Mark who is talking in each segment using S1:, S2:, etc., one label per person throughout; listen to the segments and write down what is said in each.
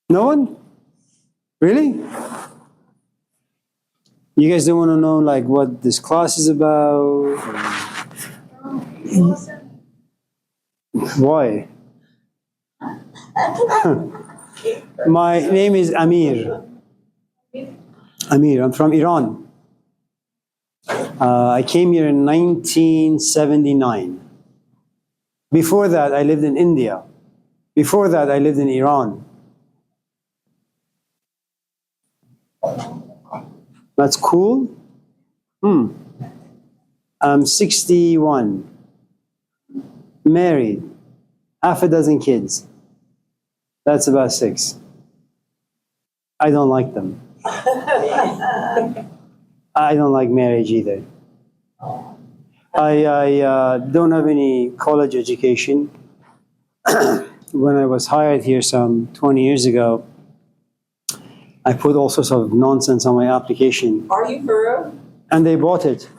S1: No one? Really? You guys don't want to know like what this class is about? Why? My name is Amir. Amir, I'm from Iran. I came here in 1979. Before that, I lived in India. Before that, I lived in Iran. That's cool. I'm 61, married, half a dozen kids. That's about six. I don't like them. I don't like marriage either. I don't have any college education. When I was hired here some 20 years ago, I put all sorts of nonsense on my application.
S2: Are you for real?
S1: And they bought it.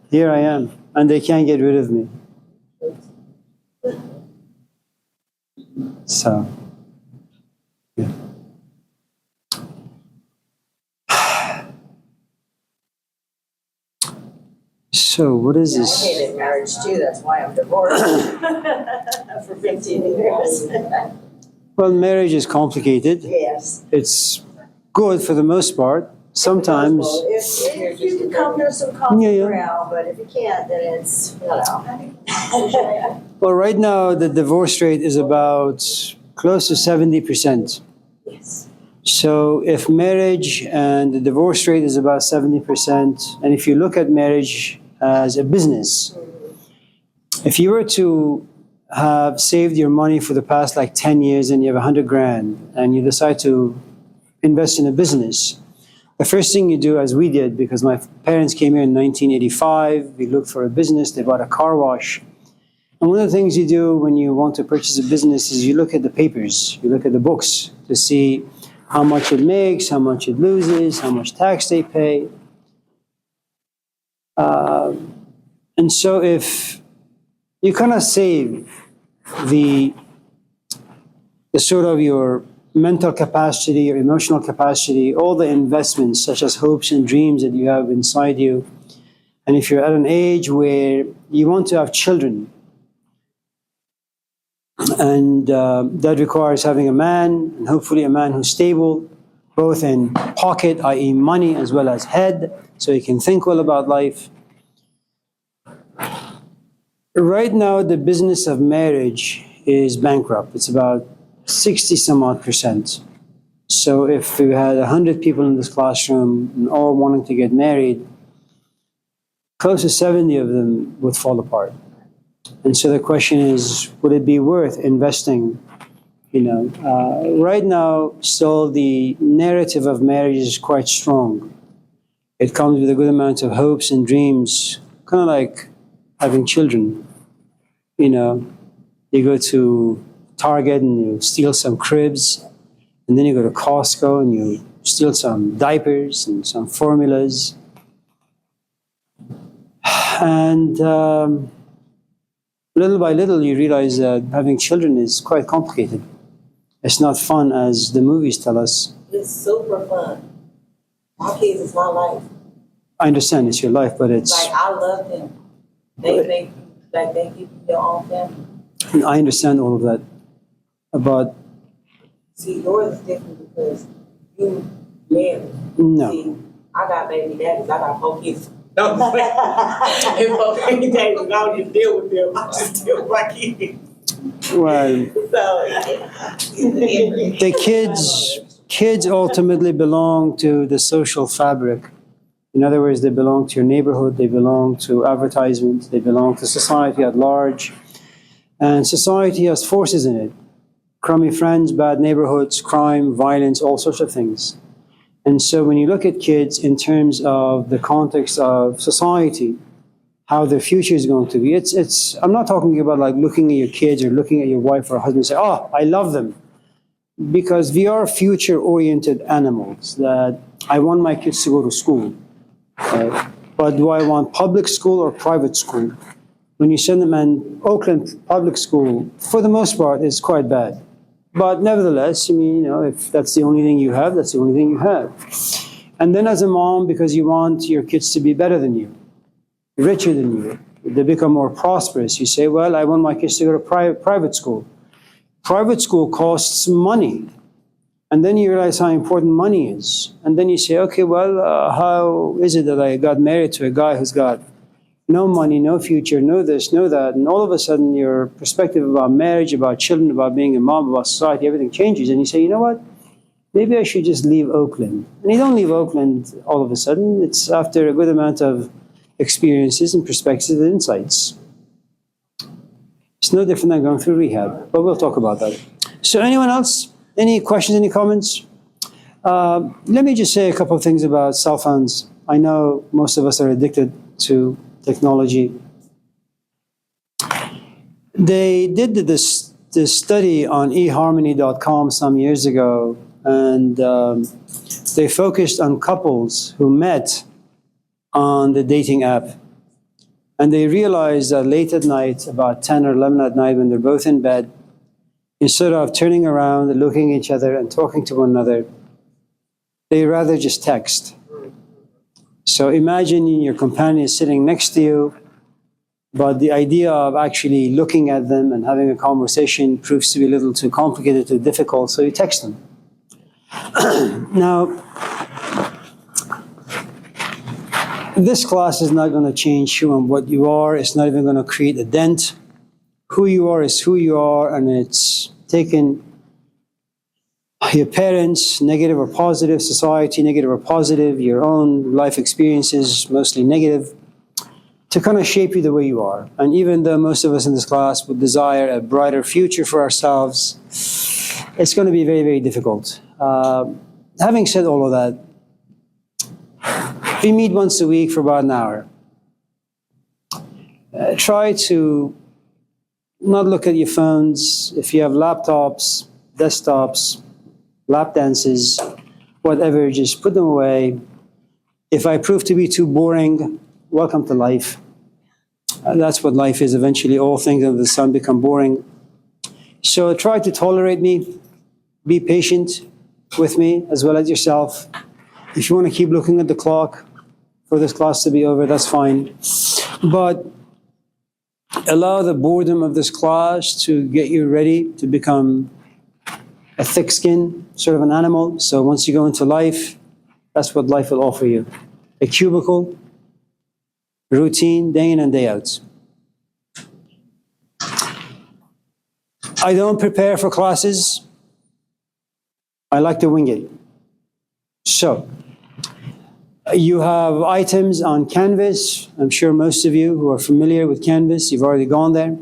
S1: Here I am. And they can't get rid of me. So, yeah. So, what is
S2: I
S1: this?
S2: hated marriage too, that's why I'm divorced. For 15 years.
S1: Well, marriage is complicated.
S2: Yes.
S1: It's good for the most part. Sometimes,
S2: If you can come to some common
S1: Yeah, yeah.
S2: ground, but if you can't, then it's, you know.
S1: well, right now the divorce rate is about close to 70%.
S2: Yes.
S1: So if marriage and the divorce rate is about 70%, and if you look at marriage as a business, if you were to have saved your money for the past like 10 years and you have 100 grand and you decide to invest in a business, the first thing you do, as we did, because my parents came here in 1985, we looked for a business, they bought a car wash. And one of the things you do when you want to purchase a business is you look at the papers, you look at the books to see how much it makes, how much it loses, how much tax they pay. And so if you kind of save the sort of your mental capacity, your emotional capacity, all the investments such as hopes and dreams that you have inside you, and if you're at an age where you want to have children, and that requires having a man, and hopefully a man who's stable, both in pocket, i.e. money, as well as head, so he can think well about life. Right now, the business of marriage is bankrupt. It's about 60 some odd percent. So if we had 100 people in this classroom and all wanting to get married, close to 70 of them would fall apart. And so the question is, would it be worth investing? Right now, still the narrative of marriage is quite strong. It comes with a good amount of hopes and dreams, kind of like having children. You go to Target and you steal some cribs, and then you go to Costco and you steal some diapers and some formulas. And little by little, you realize that having children is quite complicated. It's not fun as the movies tell us.
S2: It's super fun. My kids is my life.
S1: I understand it's your life, but it's...
S2: Like, I love them. They make you, like, they give you your own family.
S1: I understand all of that. But...
S2: See, yours is different because you married.
S1: No.
S2: See, I got baby daddies. I got 4 kids. No, I'm saying. And 4 baby daddies, I don't even deal with them. I just deal with my kids.
S1: Well,
S2: So,
S1: the kids ultimately belong to the social fabric. In other words, they belong to your neighborhood, they belong to advertisement, they belong to society at large. And society has forces in it. Crummy friends, bad neighborhoods, crime, violence, all sorts of things. And so when you look at kids in terms of the context of society, how their future is going to be, I'm not talking about like looking at your kids or looking at your wife or husband and say, oh, I love them. Because we are future-oriented animals that I want my kids to go to school. But do I want public school or private school? When you send them in Oakland public school, for the most part, it's quite bad. But nevertheless, I mean, if that's the only thing you have, that's the only thing you have. And then as a mom, because you want your kids to be better than you, richer than you, they become more prosperous, you say, well, I want my kids to go to private school. Private school costs money. And then you realize how important money is. And then you say, okay, well, how is it that I got married to a guy who's got no money, no future, no this, no that? And all of a sudden, your perspective about marriage, about children, about being a mom, about society, everything changes. And you say, you know what? Maybe I should just leave Oakland. And you don't leave Oakland all of a sudden. It's after a good amount of experiences and perspectives and insights. It's no different than going through rehab, but we'll talk about that. So anyone else? Any questions, any comments? Let me just say a couple of things about cell phones. I know most of us are addicted to technology. They did this study on eharmony.com some years ago, and they focused on couples who met on the dating app. And they realized that late at night, about 10 or 11 at night, when they're both in bed, instead of turning around and looking at each other and talking to one another, they rather just text. So imagine your companion is sitting next to you, but the idea of actually looking at them and having a conversation proves to be a little too complicated, too difficult, so you text them. Now, this class is not going to change who and what you are. It's not even going to create a dent. Who you are is who you are, and it's taken your parents, negative or positive, society, negative or positive, your own life experiences, mostly negative, to kind of shape you the way you are. And even though most of us in this class would desire a brighter future for ourselves, it's going to be very, very difficult. Having said all of that, we meet once a week for about an hour. Try to not look at your phones. If you have laptops, desktops, lap dances, whatever, just put them away. If I prove to be too boring, welcome to life. That's what life is. Eventually, all things under the sun become boring. So try to tolerate me. Be patient with me as well as yourself. If you want to keep looking at the clock for this class to be over, that's fine. But allow the boredom of this class to get you ready to become a thick skin, sort of an animal. So once you go into life, that's what life will offer you. A cubicle, routine, day in and day out. I don't prepare for classes. I like to wing it. So, you have items on Canvas. I'm sure most of you who are familiar with Canvas, you've already gone there.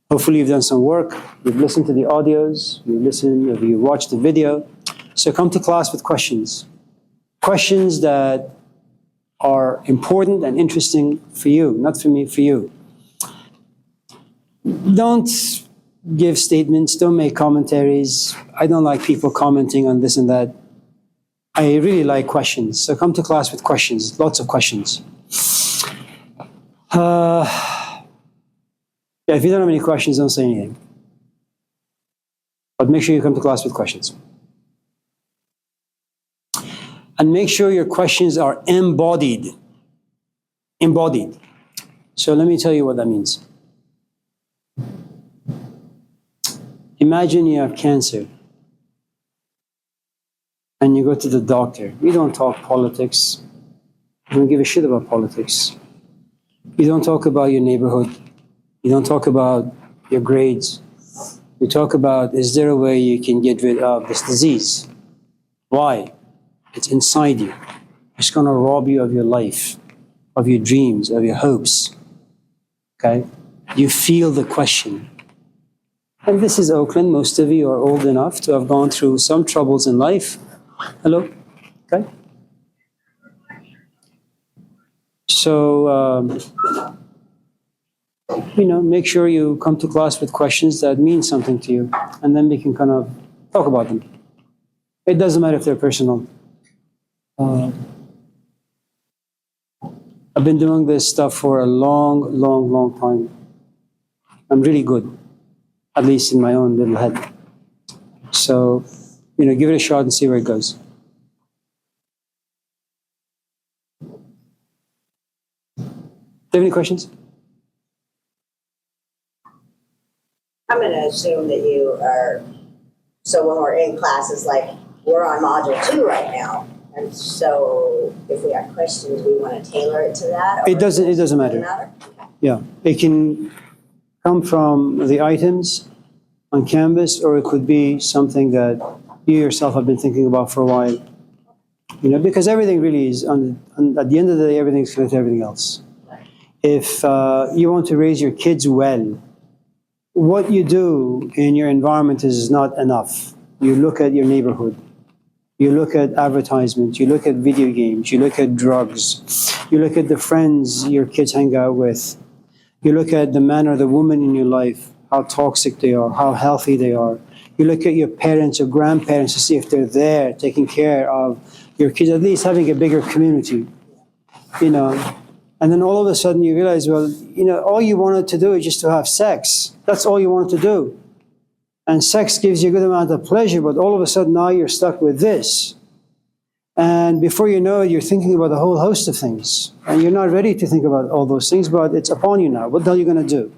S1: Hopefully you've done some work. You've listened to the audios. You've watched the video. So come to class with questions. Questions that are important and interesting for you, not for me, for you. Don't give statements. Don't make commentaries. I don't like people commenting on this and that. I really like questions. So come to class with questions, lots of questions. If you don't have any questions, don't say anything. But make sure you come to class with questions. And make sure your questions are embodied. Embodied. So let me tell you what that means. Imagine you have cancer. And you go to the doctor. We don't talk politics. We don't give a shit about politics. You don't talk about your neighborhood. You don't talk about your grades. You talk about, is there a way you can get rid of this disease? Why? It's inside you. It's going to rob you of your life, of your dreams, of your hopes. Okay? You feel the question. And this is Oakland. Most of you are old enough to have gone through some troubles in life. Hello? Okay? So, make sure you come to class with questions that mean something to you, and then we can kind of talk about them. It doesn't matter if they're personal. I've been doing this stuff for a long, long, long time. I'm really good. at least in my own little head. So, give it a shot and see where it goes. Do you have any questions?
S3: I'm going to assume that you are, so when we're in classes, like we're on module 2 right now. And so if we have questions, we want to tailor it to that?
S1: It doesn't matter. Yeah, it can come from the items on Canvas, or it could be something that you yourself have been thinking about for a while. Because everything really is, at the end of the day, everything's connected to everything else. If you want to raise your kids well, what you do in your environment is not enough. You look at your neighborhood. You look at advertisements, you look at video games, you look at drugs, you look at the friends your kids hang out with, you look at the man or the woman in your life, how toxic they are, how healthy they are. You look at your parents or grandparents to see if they're there, taking care of your kids, at least having a bigger community, And then all of a sudden you realize, well, all you wanted to do is just to have sex. That's all you wanted to do. And sex gives you a good amount of pleasure, but all of a sudden now you're stuck with this. And before you know it, you're thinking about a whole host of things. And you're not ready to think about all those things, but it's upon you now. What the hell are you going to do?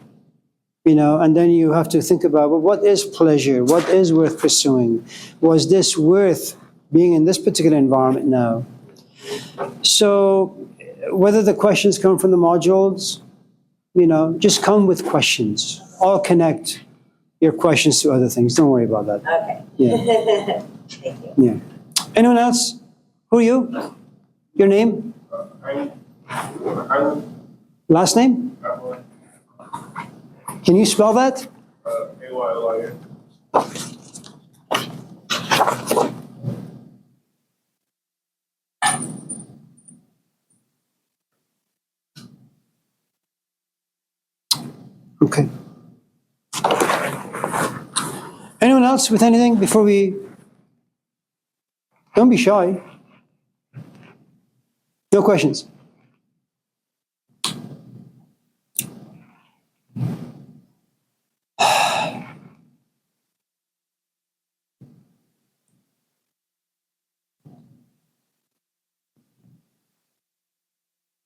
S1: And then you have to think about, well, what is pleasure? What is worth pursuing? Was this worth being in this particular environment now? So whether the questions come from the modules, just come with questions. I'll connect your questions to other things. Don't worry about that.
S3: Okay.
S1: Yeah.
S3: Thank you.
S1: Yeah. Anyone else? Who are you? Your name? Last name? Can you spell that?
S4: A-Y-L-I-N.
S1: Okay. Anyone else with anything before we... Don't be shy. No questions.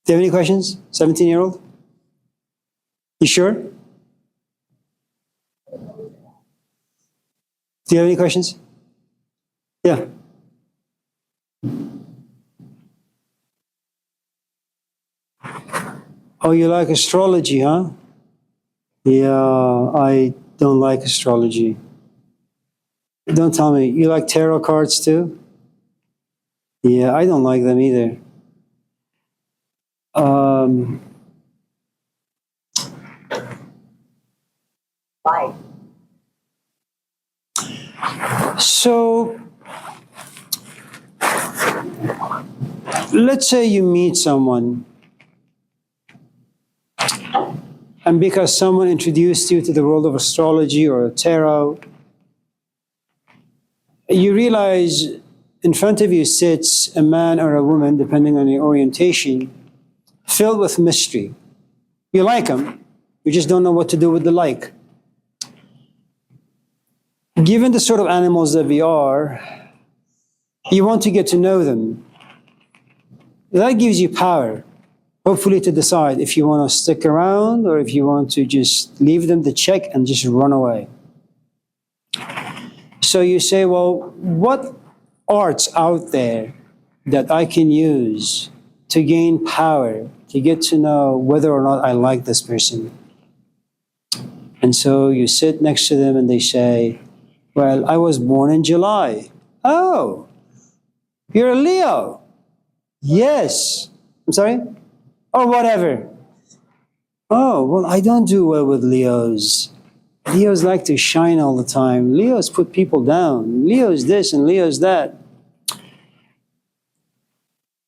S1: Do you have any questions? 17-year-old? You sure? Do you have any questions? Yeah. Oh, you like astrology, huh? Yeah, I don't like astrology. Don't tell me. You like tarot cards too? Yeah, I don't like them either.
S3: Bye.
S1: So, let's say you meet someone, and because someone introduced you to the world of astrology or tarot, you realize in front of you sits a man or a woman, depending on your orientation, filled with mystery. You like them, you just don't know what to do with the like. Given the sort of animals that we are, you want to get to know them. That gives you power, hopefully, to decide if you want to stick around or if you want to just leave them to check and just run away. So you say, well, what art's out there that I can use to gain power, to get to know whether or not I like this person? And so you sit next to them and they say, well, I was born in July. Oh, you're a Leo. Yes. I'm sorry? Or whatever. Oh, well, I don't do well with Leos. Leos like to shine all the time. Leos put people down. Leo's this and Leo's that.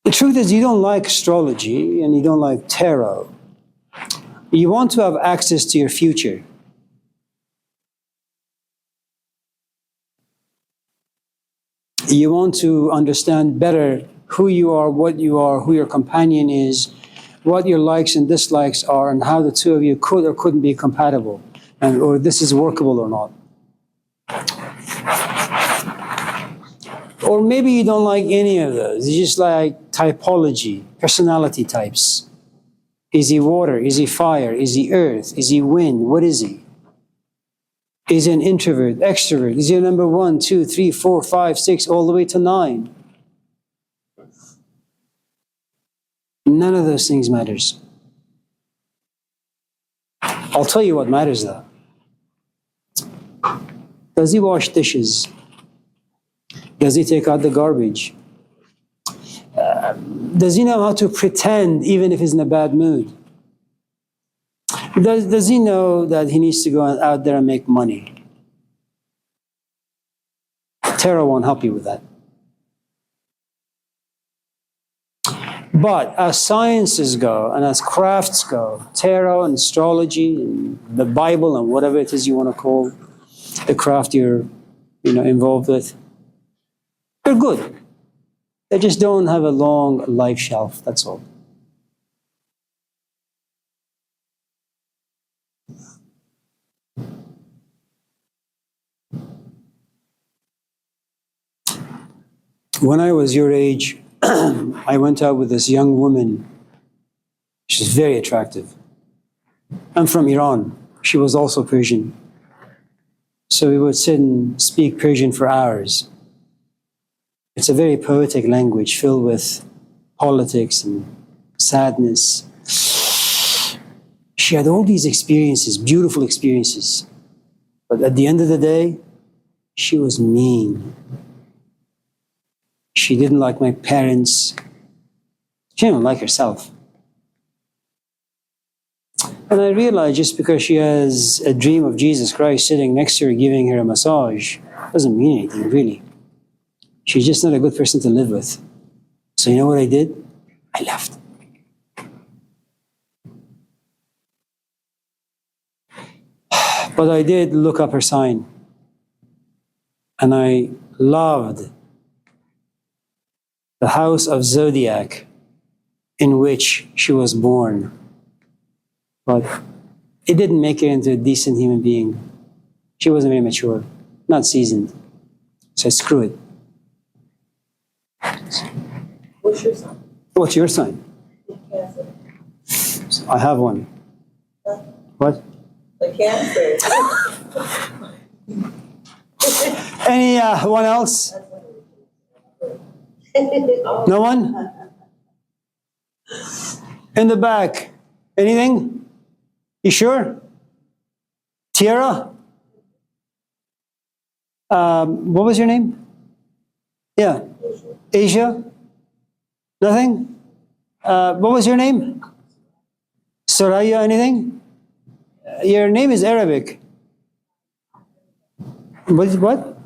S1: The truth is, you don't like astrology and you don't like tarot. You want to have access to your future. You want to understand better who you are, who your companion is, what your likes and dislikes are, and how the two of you could or couldn't be compatible. and or this is workable or not. Or maybe you don't like any of those. You just like typology, personality types. Is he water? Is he fire? Is he earth? Is he wind? What is he? Is he an introvert, extrovert? Is he a number 1, 2, 3, 4, 5, 6, all the way to 9? None of those things matters. I'll tell you what matters though. Does he wash dishes? Does he take out the garbage? Does he know how to pretend even if he's in a bad mood? Does he know that he needs to go out there and make money? Tarot won't help you with that. But as sciences go and as crafts go, tarot and astrology and the Bible and whatever it is you want to call the craft you're involved with, they're good. They just don't have a long life shelf, that's all. When I was your age, I went out with this young woman. She's very attractive. I'm from Iran. She was also Persian. So we would sit and speak Persian for hours. It's a very poetic language filled with politics and sadness. She had all these experiences, beautiful experiences. But at the end of the day, she was mean. She didn't like my parents. She didn't like herself. And I realized just because she has a dream of Jesus Christ sitting next to her giving her a massage doesn't mean anything, really. She's just not a good person to live with. So you know what I did? I left. But I did look up her sign. And I loved the house of zodiac in which she was born. But it didn't make her into a decent human being. She wasn't very mature, not seasoned. So screw it.
S2: What's your sign?
S1: What's your sign?
S2: Cancer.
S1: I have one. What?
S2: The Cancer.
S1: Anyone else? No one? In the back. Anything? You sure? Tiara? What was your name? Yeah. Asia? Nothing? What was your name? Soraya, anything? Your name is Arabic. What?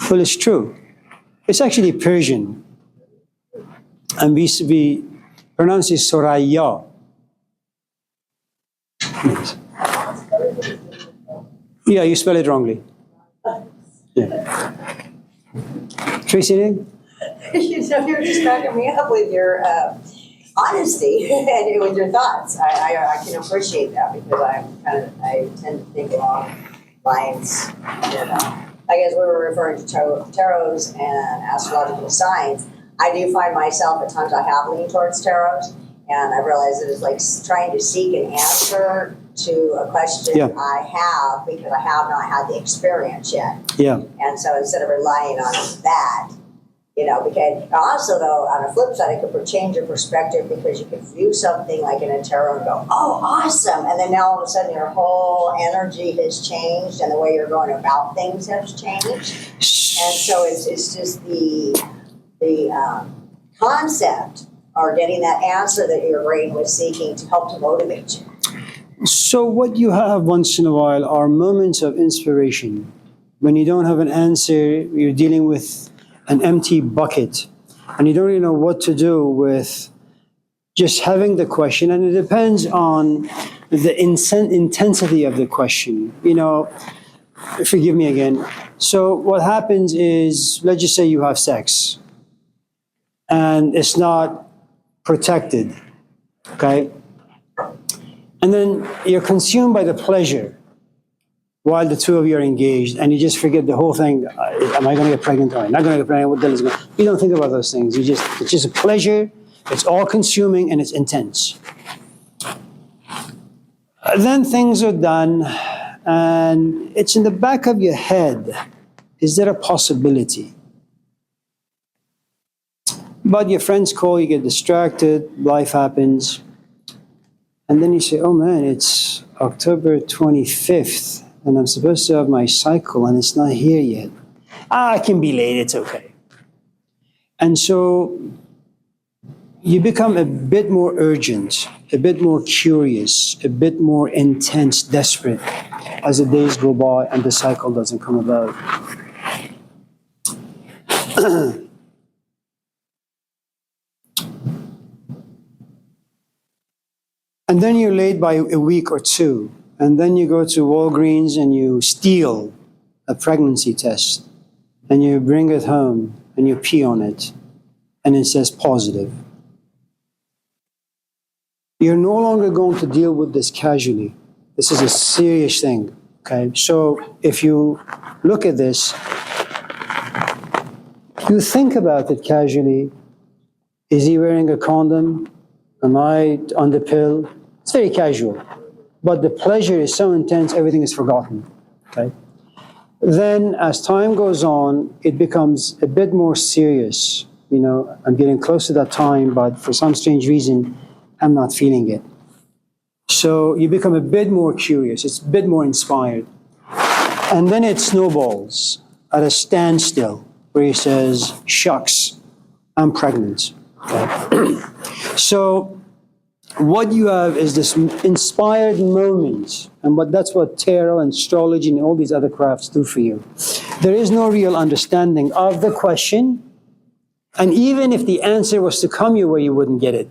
S1: Well, it's true. It's actually Persian. And we pronounce it Soraya. Yeah, you spell it wrongly. Yeah. Tracy, anything?
S3: You're just cracking me up with your honesty and with your thoughts. I can appreciate that because I tend to think along lines. I guess we were referring to tarots and astrological signs. I do find myself at times I have leaned towards tarots, and I realize it is like trying to seek an answer to a question I have because I have not had the experience yet.
S1: Yeah.
S3: And so instead of relying on that, because also though, on the flip side, it could change your perspective because you could view something like in a tarot and go, oh, awesome. And then now all of a sudden your whole energy has changed and the way you're going about things has changed. And so it's just the concept or getting that answer that your brain was seeking to help to motivate you.
S1: So what you have once in a while are moments of inspiration. When you don't have an answer, you're dealing with an empty bucket, and you don't really know what to do with just having the question, and it depends on the intensity of the question. Forgive me again. So what happens is, let's just say you have sex, and it's not protected, okay? And then you're consumed by the pleasure while the two of you are engaged, and you just forget the whole thing. Am I going to get pregnant? Am I not going to get pregnant? What the hell is going on? You don't think about those things. It's just a pleasure. It's all consuming and it's intense. Then things are done, and it's in the back of your head. Is there a possibility? But your friends call, you get distracted, life happens. And then you say, oh man, it's October 25th, and I'm supposed to have my cycle, and it's not here yet. I can be late, it's okay. And so you become a bit more urgent, a bit more curious, a bit more intense, desperate as the days go by and the cycle doesn't come about. And then you're late by a week or two, and then you go to Walgreens and you steal a pregnancy test, and you bring it home and you pee on it, and it says positive. You're no longer going to deal with this casually. This is a serious thing, okay? So if you look at this, you think about it casually. Is he wearing a condom? Am I on the pill? It's very casual. But the pleasure is so intense, everything is forgotten, okay? Then as time goes on, it becomes a bit more serious. You know, I'm getting close to that time, but for some strange reason, I'm not feeling it. So you become a bit more curious, it's a bit more inspired. And then it snowballs at a standstill where he says, shucks, I'm pregnant. Okay? So what you have is this inspired moment, and that's what tarot and astrology and all these other crafts do for you. There is no real understanding of the question, and even if the answer was to come your way, you wouldn't get it.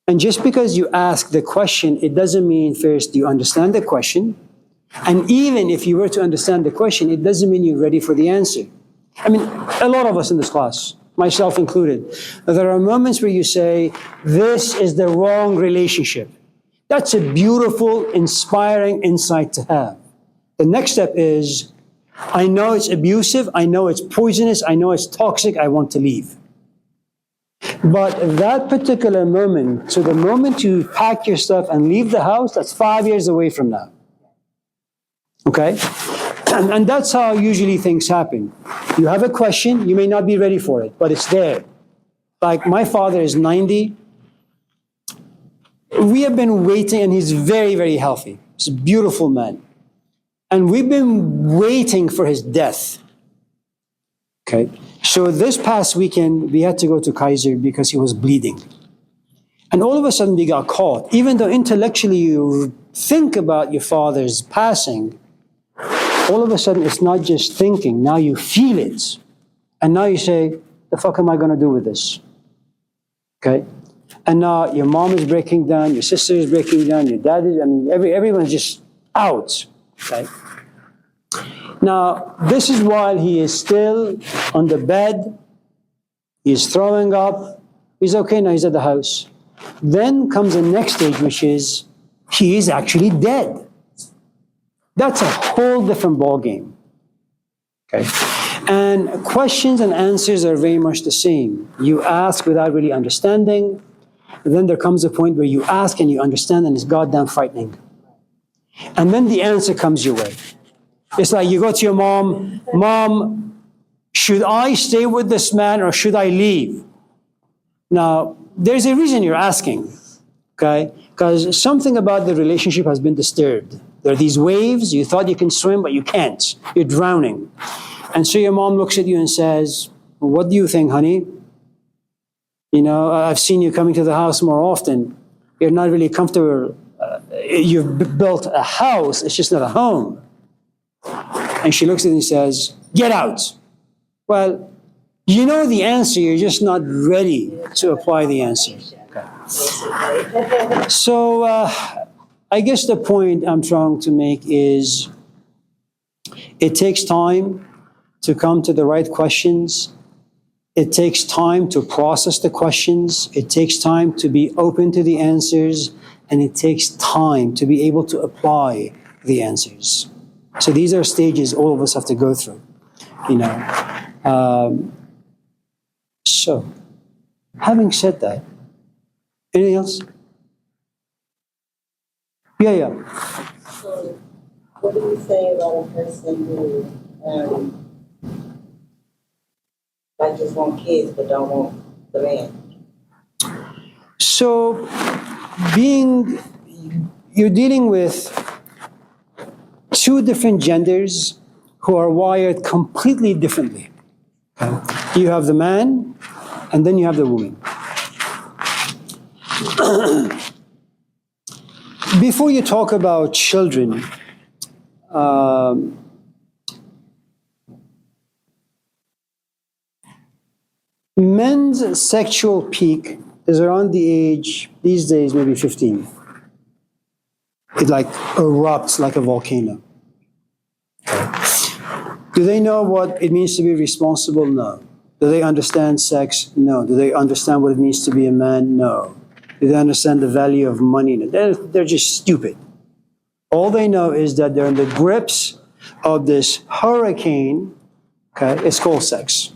S1: And just because you ask the question, it doesn't mean first you understand the question, and even if you were to understand the question, it doesn't mean you're ready for the answer. I mean, a lot of us in this class, myself included, there are moments where you say, this is the wrong relationship. That's a beautiful, inspiring insight to have. The next step is, I know it's abusive, I know it's poisonous, I know it's toxic, I want to leave. But that particular moment, so the moment you pack your stuff and leave the house, that's 5 years away from now. Okay? And that's how usually things happen. You have a question, you may not be ready for it, but it's there. Like my father is 90. We have been waiting, and he's very, very healthy. He's a beautiful man. And we've been waiting for his death. Okay? So this past weekend, we had to go to Kaiser because he was bleeding. And all of a sudden we got caught. Even though intellectually you think about your father's passing, all of a sudden, it's not just thinking. Now you feel it. And now you say, the fuck am I going to do with this? Okay? And now your mom is breaking down, your sister is breaking down, your dad is, everyone's just out. Okay? Now, this is while he is still on the bed. He's throwing up. He's okay now, he's at the house. Then comes the next stage, which is, he is actually dead. That's a whole different ballgame. Okay? And questions and answers are very much the same. You ask without really understanding, and then there comes a point where you ask and you understand, and it's goddamn frightening. And then the answer comes your way. It's like you go to your mom, Mom, should I stay with this man or should I leave? Now, there's a reason you're asking, okay? Because something about the relationship has been disturbed. There are these waves, you thought you can swim, but you can't. You're drowning. And so your mom looks at you and says, what do you think, honey? You know, I've seen you coming to the house more often. You're not really comfortable. You've built a house, it's just not a home. And she looks at you and says, get out. Well, you know the answer, you're just not ready to apply the answer. Okay. So, I guess the point I'm trying to make is it takes time to come to the right questions. It takes time to process the questions. It takes time to be open to the answers. and it takes time to be able to apply the answers. So these are stages all of us have to go through, you know. So, having said that, anything else? Yeah.
S2: So, what do you say about a person who, like just want kids but don't want the man?
S1: So, you're dealing with two different genders who are wired completely differently. Okay? You have the man, and then you have the woman. Before you talk about children, men's sexual peak is around the age, these days, maybe 15. It like erupts like a volcano. Do they know what it means to be responsible? No. Do they understand sex? No. Do they understand what it means to be a man? No. Do they understand the value of money? No. They're just stupid. All they know is that they're in the grips of this hurricane, okay? It's called sex.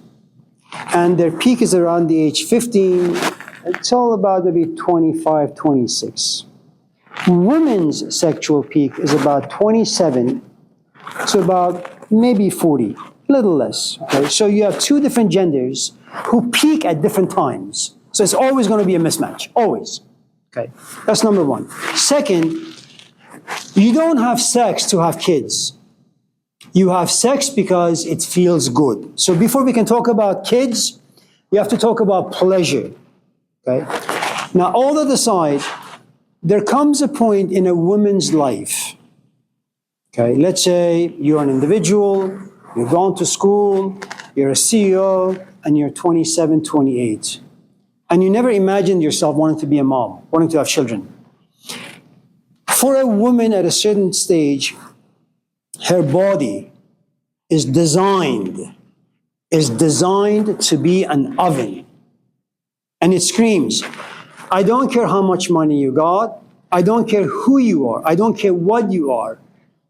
S1: And their peak is around the age 15. It's all about maybe 25, 26. Women's sexual peak is about 27 to about maybe 40, a little less. Okay? So you have two different genders who peak at different times. So it's always going to be a mismatch, always. Okay, that's number one. Second, you don't have sex to have kids. You have sex because it feels good. So before we can talk about kids, we have to talk about pleasure. Okay? Now, all that aside, there comes a point in a woman's life. Okay, let's say you're an individual, you've gone to school, you're a CEO, and you're 27, 28. And you never imagined yourself wanting to be a mom, wanting to have children. For a woman at a certain stage, her body is designed to be an oven. And it screams, I don't care how much money you got, I don't care who you are, I don't care what you are,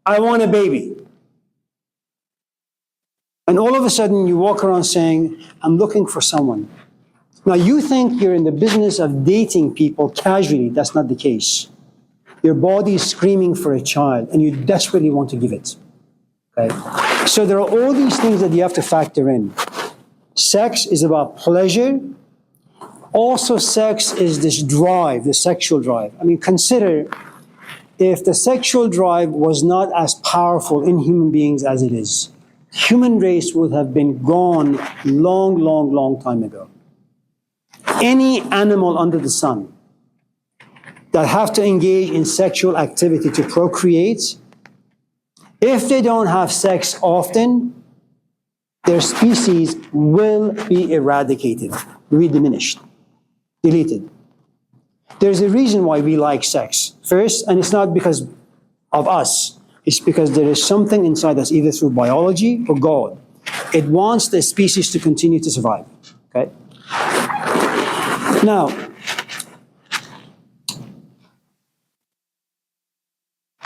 S1: I want a baby. And all of a sudden you walk around saying, I'm looking for someone. Now you think you're in the business of dating people casually. That's not the case. Your body is screaming for a child and you desperately want to give it. Okay? So there are all these things that you have to factor in. Sex is about pleasure. Also, sex is this drive, the sexual drive. I mean, consider if the sexual drive was not as powerful in human beings as it is. Human race would have been gone long time ago. Any animal under the sun that have to engage in sexual activity to procreate, if they don't have sex often, their species will be eradicated, be diminished, deleted. There's a reason why we like sex. First, and it's not because of us, it's because there is something inside us, either through biology or God. It wants the species to continue to survive, okay? Now,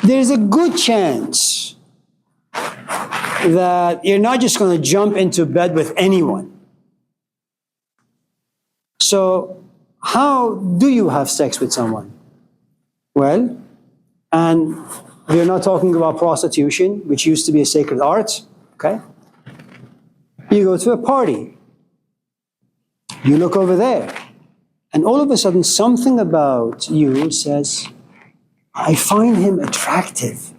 S1: there's a good chance that you're not just going to jump into bed with anyone. So, how do you have sex with someone? Well, and we're not talking about prostitution, which used to be a sacred art, okay? You go to a party. You look over there. And all of a sudden, something about you says, I find him attractive.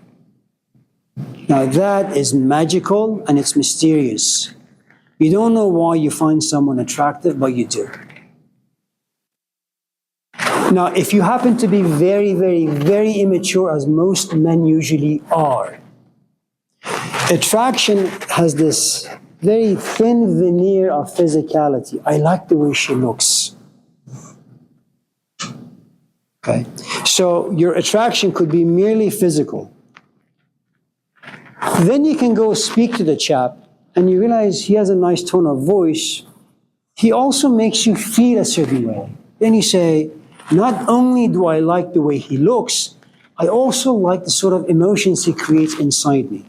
S1: Now that is magical and it's mysterious. You don't know why you find someone attractive, but you do. Now, if you happen to be very immature, as most men usually are, attraction has this very thin veneer of physicality. I like the way she looks. Okay, so your attraction could be merely physical. Then you can go speak to the chap and you realize he has a nice tone of voice. He also makes you feel a certain way. Then you say, not only do I like the way he looks, I also like the sort of emotions he creates inside me.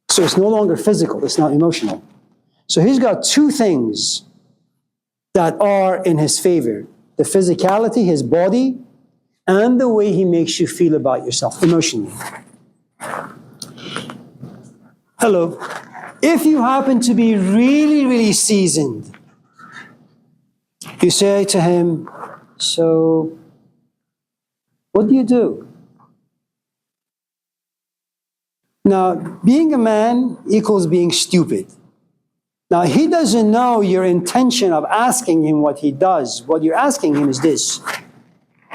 S1: So it's no longer physical, it's now emotional. So he's got two things that are in his favor: the physicality, his body, and the way he makes you feel about yourself emotionally. Hello. If you happen to be really, really seasoned, you say to him, so what do you do? Now, being a man equals being stupid. Now, he doesn't know your intention of asking him what he does. What you're asking him is this: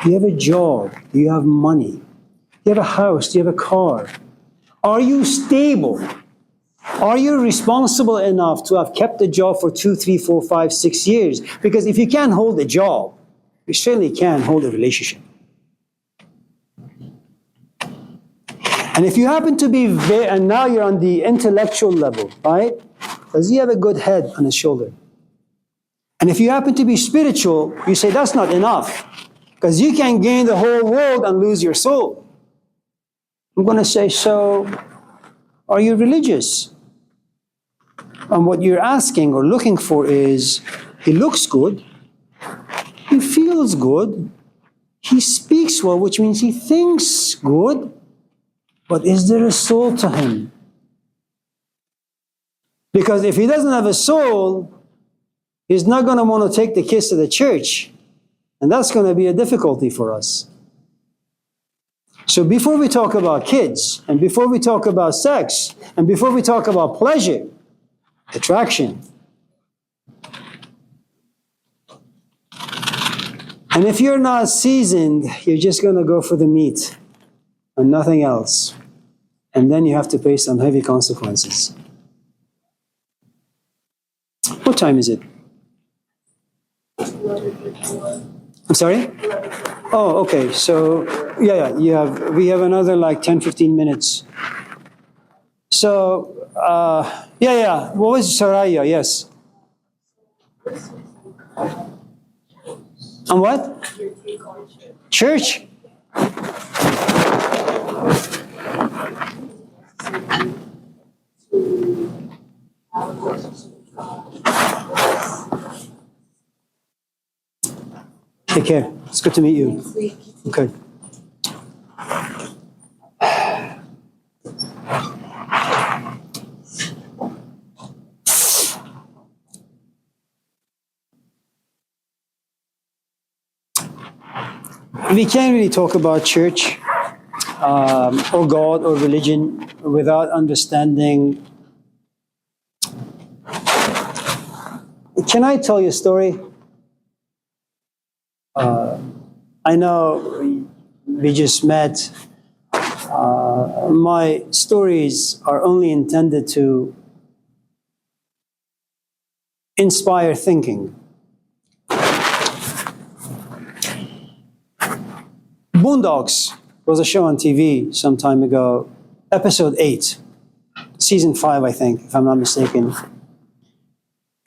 S1: do you have a job? Do you have money? Do you have a house? Do you have a car? Are you stable? Are you responsible enough to have kept the job for 2, 3, 4, 5, 6 years? Because if you can't hold a job, you certainly can't hold a relationship. And if you happen to be and now you're on the intellectual level, right? Does he have a good head on his shoulder? And if you happen to be spiritual, you say that's not enough, because you can gain the whole world and lose your soul. I'm going to say, so are you religious? And what you're asking or looking for is, he looks good, he feels good, he speaks well, which means he thinks good, but is there a soul to him? Because if he doesn't have a soul, he's not going to want to take the kids to the church. And that's going to be a difficulty for us. So before we talk about kids, and before we talk about sex, and before we talk about pleasure, attraction. And if you're not seasoned, you're just going to go for the meat and nothing else. And then you have to pay some heavy consequences. What time is it? I'm sorry? Oh, okay. So, we have another like 10, 15 minutes. So, what was Saraya? Yes. On what? Church? Take care. It's good to meet you. Okay. We can't really talk about church or God or religion without understanding. Can I tell you a story? I know we just met. My stories are only intended to inspire thinking. Boondocks was a show on TV some time ago, episode 8, season 5, I think, if I'm not mistaken.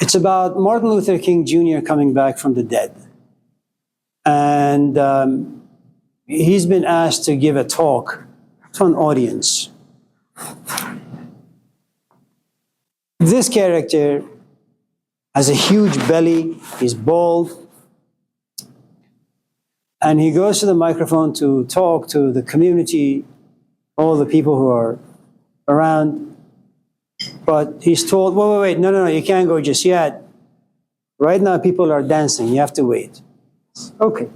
S1: It's about Martin Luther King Jr. coming back from the dead. And he's been asked to give a talk to an audience. This character has a huge belly, he's bald, and he goes to the microphone to talk to the community, all the people who are around. But he's told, wait, no, you can't go just yet. Right now people are dancing, you have to wait. Okay.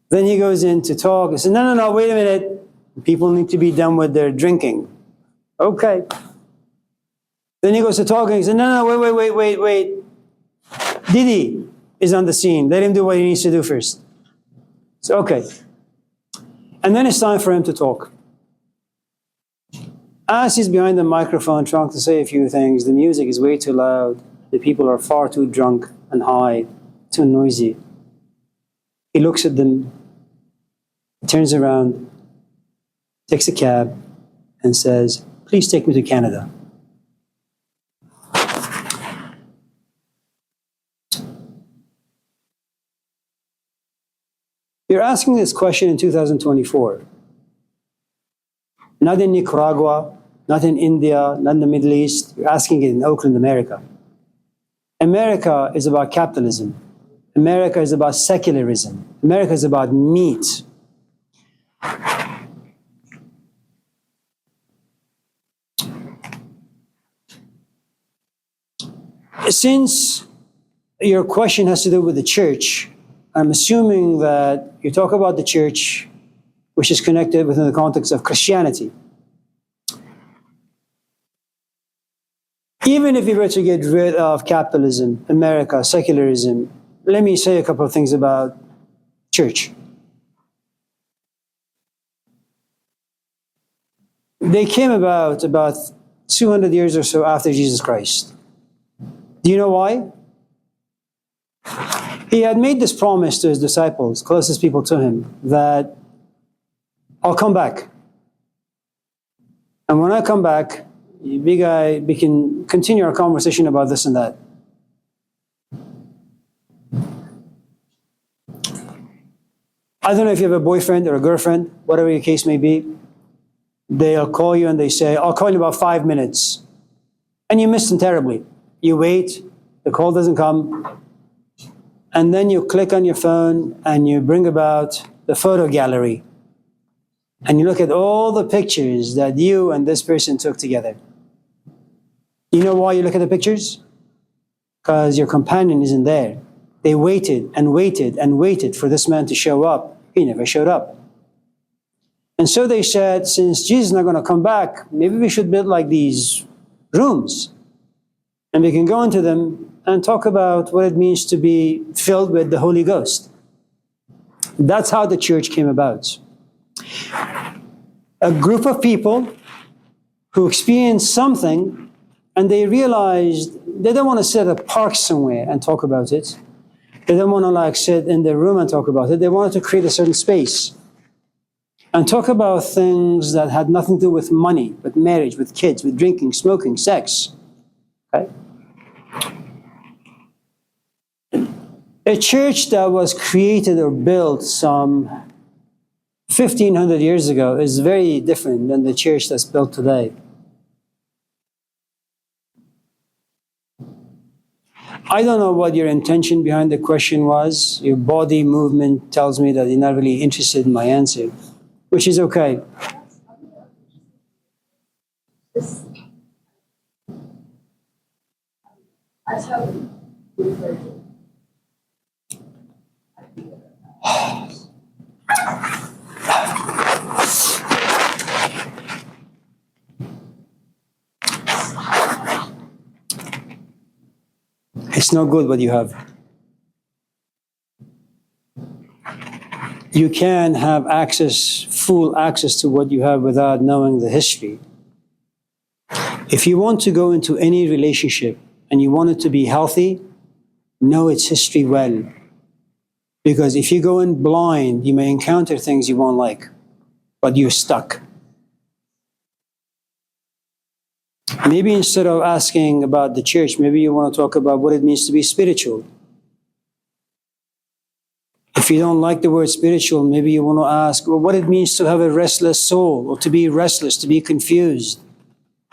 S1: Then he goes in to talk. He says, no, wait a minute. People need to be done with their drinking. Okay. Then he goes to talk and he says, no, wait. Didi is on the scene. Let him do what he needs to do first. So, okay. And then it's time for him to talk. As he's behind the microphone trying to say a few things, the music is way too loud. The people are far too drunk and high, too noisy. He looks at them, turns around, takes a cab, and says, please take me to Canada. You're asking this question in 2024. Not in Nicaragua, not in India, not in the Middle East. You're asking it in Oakland, America. America is about capitalism. America is about secularism. America is about meat. Since your question has to do with the church, I'm assuming that you talk about the church, which is connected within the context of Christianity. Even if you were to get rid of capitalism, America, secularism, let me say a couple of things about church. They came about 200 years or so after Jesus Christ. Do you know why? He had made this promise to his disciples, closest people to him, that I'll come back. And when I come back, big guy, we can continue our conversation about this and that. I don't know if you have a boyfriend or a girlfriend, whatever your case may be. They'll call you and they say, I'll call you in about 5 minutes. And you miss them terribly. You wait, the call doesn't come. And then you click on your phone and you bring about the photo gallery. And you look at all the pictures that you and this person took together. You know why you look at the pictures? Because your companion isn't there. They waited and waited and waited for this man to show up. He never showed up. And so they said, since Jesus is not going to come back, maybe we should build like these rooms. And we can go into them and talk about what it means to be filled with the Holy Ghost. That's how the church came about. A group of people who experienced something and they realized they don't want to sit at a park somewhere and talk about it. They don't want to like sit in their room and talk about it. They wanted to create a certain space and talk about things that had nothing to do with money, with marriage, with kids, with drinking, smoking, sex. Okay? A church that was created or built some 1,500 years ago is very different than the church that's built today. I don't know what your intention behind the question was. Your body movement tells me that you're not really interested in my answer, which is okay. It's not good what you have. You can have access, full access to what you have without knowing the history. If you want to go into any relationship and you want it to be healthy, know its history well. Because if you go in blind, you may encounter things you won't like, but you're stuck. Maybe instead of asking about the church, maybe you want to talk about what it means to be spiritual. If you don't like the word spiritual, maybe you want to ask what it means to have a restless soul, or to be restless, to be confused,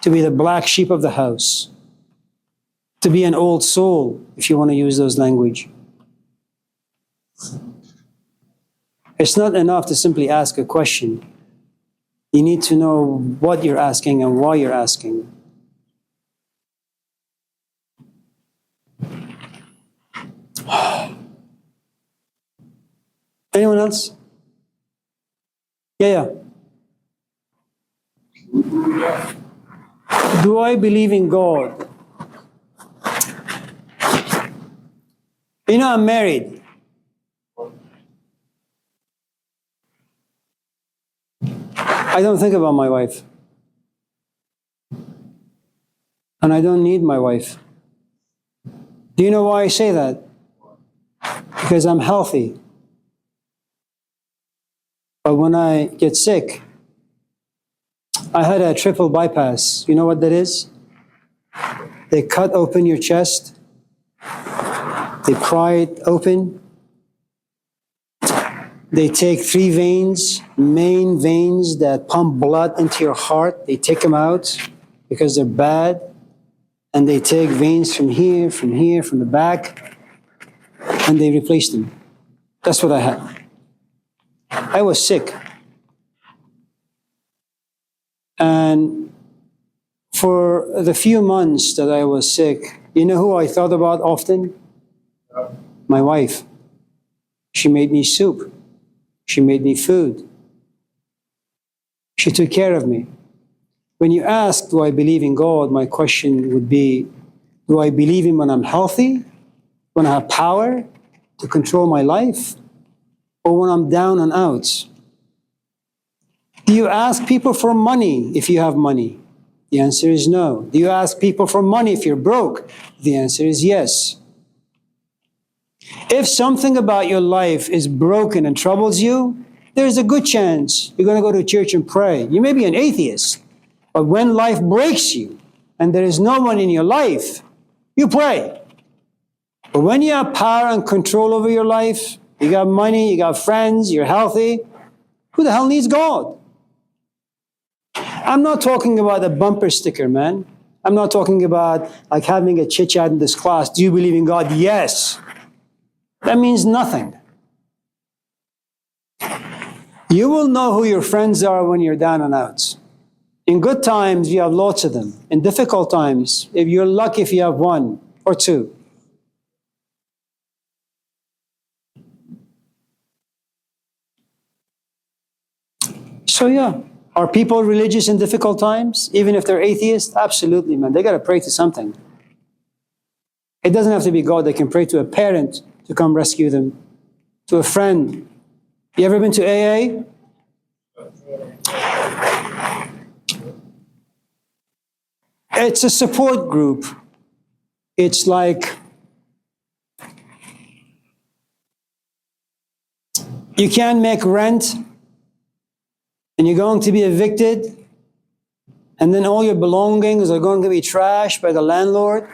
S1: to be the black sheep of the house, to be an old soul, if you want to use those language. It's not enough to simply ask a question. You need to know what you're asking and why you're asking. Anyone else? Yeah. Do I believe in God? You know, I'm married. I don't think about my wife. And I don't need my wife. Do you know why I say that? Because I'm healthy. But when I get sick, I had a triple bypass. You know what that is? They cut open your chest. They pry it open. They take 3 veins, main veins that pump blood into your heart. They take them out because they're bad. And they take veins from here, from the back, and they replace them. That's what I had. I was sick. And for the few months that I was sick, you know who I thought about often? My wife. She made me soup. She made me food. She took care of me. When you ask, do I believe in God? My question would be, do I believe Him when I'm healthy? When I have power to control my life? Or when I'm down and out? Do you ask people for money if you have money? The answer is no. Do you ask people for money if you're broke? The answer is yes. If something about your life is broken and troubles you, there's a good chance you're going to go to church and pray. You may be an atheist, but when life breaks you and there is no one in your life, you pray. But when you have power and control over your life, you got money, you got friends, you're healthy, who the hell needs God? I'm not talking about a bumper sticker, man. I'm not talking about like having a chit chat in this class. Do you believe in God? Yes. That means nothing. You will know who your friends are when you're down and out. In good times, you have lots of them. In difficult times, if you're lucky if you have 1 or 2. So yeah, are people religious in difficult times? Even if they're atheists? Absolutely, man. They got to pray to something. It doesn't have to be God. They can pray to a parent to come rescue them, to a friend. You ever been to AA? It's a support group. It's like you can't make rent and you're going to be evicted, and then all your belongings are going to be trashed by the landlord.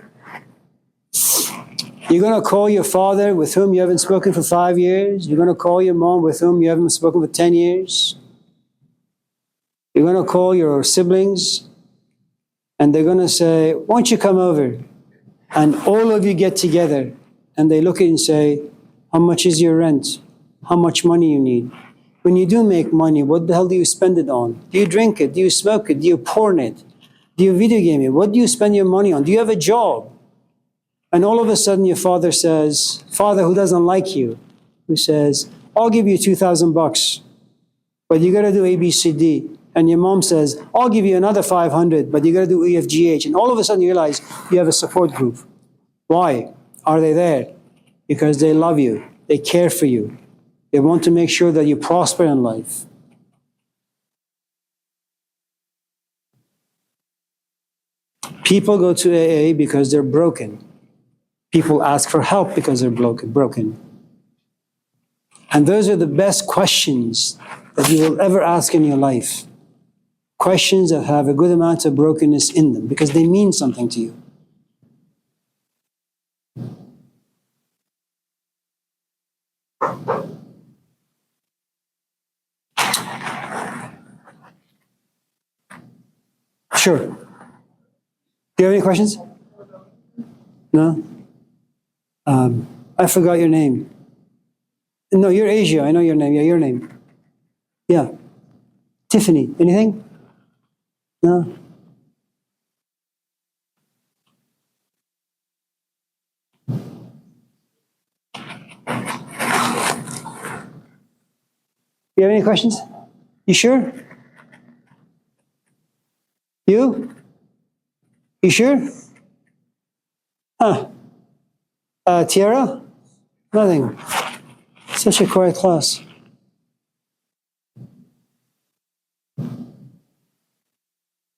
S1: You're going to call your father with whom you haven't spoken for 5 years. You're going to call your mom with whom you haven't spoken for 10 years. You're going to call your siblings, and they're going to say, why don't you come over? And all of you get together, and they look at you and say, how much is your rent? How much money you need? When you do make money, what the hell do you spend it on? Do you drink it? Do you smoke it? Do you porn it? Do you video game it? What do you spend your money on? Do you have a job? And all of a sudden your father says, father who doesn't like you, who says, I'll give you $2,000, but you got to do A, B, C, D. And your mom says, I'll give you another 500, but you got to do E, F, G, H. And all of a sudden you realize you have a support group. Why are they there? Because they love you. They care for you. They want to make sure that you prosper in life. People go to AA because they're broken. People ask for help because they're broken. And those are the best questions that you will ever ask in your life. Questions that have a good amount of brokenness in them because they mean something to you. Sure. Do you have any questions? No? I forgot your name. No, you're Asia. I know your name. Yeah, your name. Yeah. Tiffany. Anything? No? You have any questions? You sure? You? You sure? Huh. Tiara? Nothing. Such a quiet class.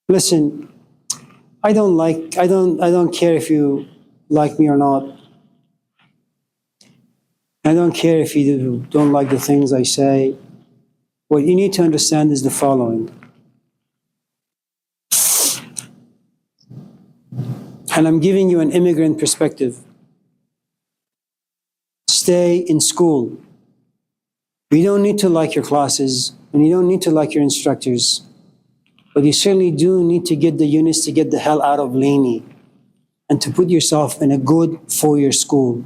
S1: Listen, I don't care if you like me or not. I don't care if you don't like the things I say. What you need to understand is the following. And I'm giving you an immigrant perspective. Stay in school. You don't need to like your classes, and you don't need to like your instructors, but you certainly do need to get the units to get the hell out of Laney and to put yourself in a good four-year school.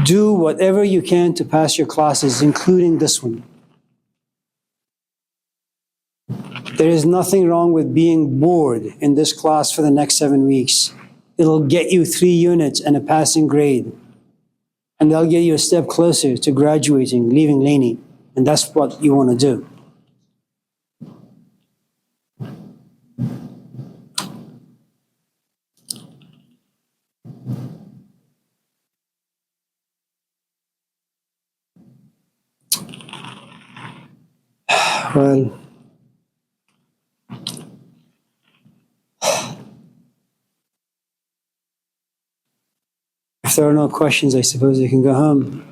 S1: Do whatever you can to pass your classes, including this one. There is nothing wrong with being bored in this class for the next 7 weeks. It'll get you 3 units and a passing grade. And they'll get you a step closer to graduating, leaving Laney. And that's what you want to do. Well, if there are no questions, I suppose you can go home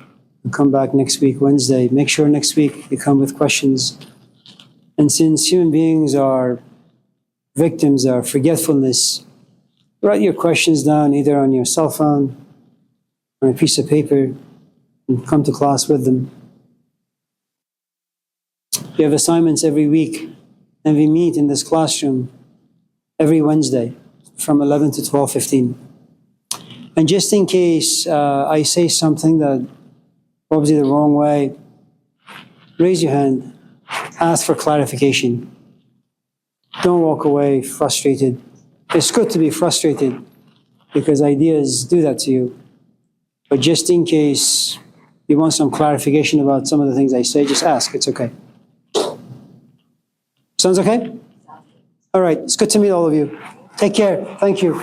S1: and come back next week, Wednesday. Make sure next week you come with questions. And since human beings are victims of forgetfulness, write your questions down either on your cell phone or on a piece of paper and come to class with them. We have assignments every week, and we meet in this classroom every Wednesday from 11 to 12:15. And just in case I say something that rubs you the wrong way, raise your hand, ask for clarification. Don't walk away frustrated. It's good to be frustrated because ideas do that to you. But just in case you want some clarification about some of the things I say, just ask. It's okay. Sounds okay? All right. It's good to meet all of you. Take care. Thank you.